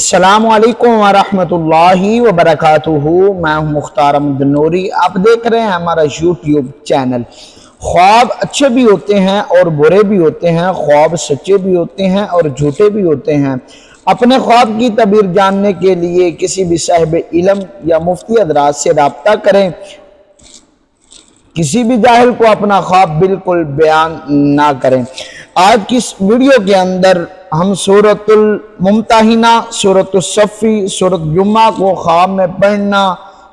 السلام علیکم ورحمۃ اللہ وبرکاتہ۔ میں ہوں مختار احمد نوری، آپ دیکھ رہے ہیں ہمارا یوٹیوب چینل۔ خواب اچھے بھی ہوتے ہیں اور برے بھی ہوتے ہیں، خواب سچے بھی ہوتے ہیں اور جھوٹے بھی ہوتے ہیں۔ اپنے خواب کی تعبیر جاننے کے لیے کسی بھی صاحب علم یا مفتی حضرات سے رابطہ کریں۔ کسی بھی جاہل کو اپنا خواب بالکل بیان نہ کریں۔ آج کی اس ویڈیو کے اندر ہم سورۃ الممتحنہ، سورۃ الصفی، سورۃ جمعہ کو خواب میں پڑھنا،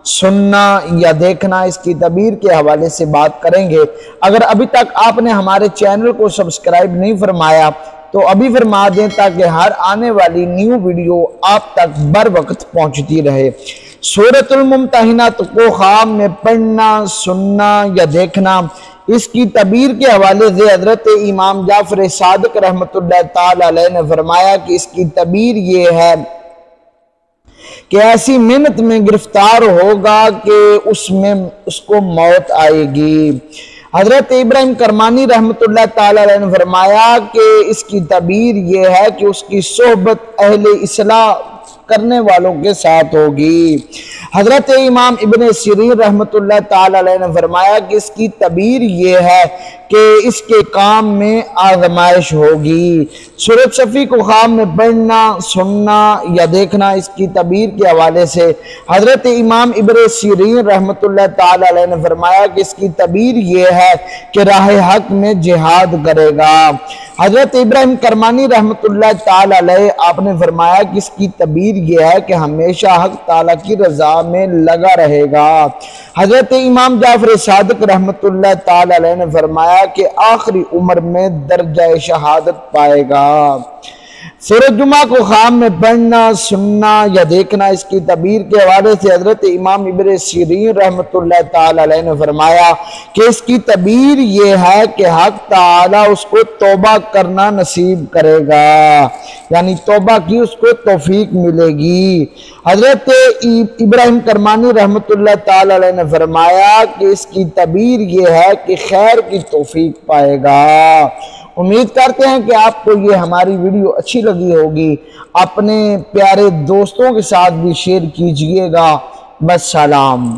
سننا یا دیکھنا، اس کی تعبیر کے حوالے سے بات کریں گے۔ اگر ابھی تک آپ نے ہمارے چینل کو سبسکرائب نہیں فرمایا تو ابھی فرما دیں تاکہ ہر آنے والی نیو ویڈیو آپ تک بر وقت پہنچتی رہے۔ سورۃ الممتحنہ کو خواب میں پڑھنا، سننا یا دیکھنا، اس کی تعبیر کے حوالے سے حضرت امام جعفر صادق رحمۃ اللہ تعالی علیہ نے فرمایا کہ اس کی تعبیر یہ ہے کہ ایسی محنت میں گرفتار ہوگا کہ اس کو موت آئے گی۔ حضرت ابراہیم کرمانی رحمۃ اللہ تعالی علیہ نے فرمایا کہ اس کی تعبیر یہ ہے کہ اس کی صحبت اہل اصلاح کرنے والوں کے ساتھ ہوگی۔ حضرت امام ابن سیرین رحمۃ اللہ تعالی علیہ نے فرمایا کہ اس کی تعبیر یہ ہے کہ اس کے کام میں آزمائش ہوگی۔ سورۃ صفی کو خواب میں پڑھنا، سننا یا دیکھنا، اس کی تعبیر کے حوالے سے حضرت امام ابن سیرین رحمۃ اللہ تعالی علیہ نے فرمایا کہ اس کی تعبیر یہ ہے کہ راہ حق میں جہاد کرے گا۔ حضرت ابراہیم کرمانی رحمۃ اللہ تعالی علیہ آپ نے فرمایا کہ اس کی تعبیر یہ ہے کہ ہمیشہ حق تعالیٰ کی رضا میں لگا رہے گا۔ حضرت امام جعفر صادق رحمۃ اللہ تعالی علیہ نے فرمایا کہ آخری عمر میں درجہ شہادت پائے گا۔ سورۃ جمعہ کو خواب میں پڑھنا، سننا یا دیکھنا، اس کی تعبیر کے حوالے سے حضرت امام ابن سیرین رحمۃ اللہ تعالی علیہ نے فرمایا کہ اس کی تعبیر یہ ہے کہ حق تعالیٰ اس کو توبہ کرنا نصیب کرے گا، یعنی توبہ کی اس کو توفیق ملے گی۔ حضرت ابراہیم کرمانی رحمۃ اللہ تعالی علیہ نے فرمایا کہ اس کی تعبیر یہ ہے کہ خیر کی توفیق پائے گا۔ امید کرتے ہیں کہ آپ کو یہ ہماری ویڈیو اچھی لگی ہوگی۔ اپنے پیارے دوستوں کے ساتھ بھی شیئر کیجئے گا۔ بس سلام۔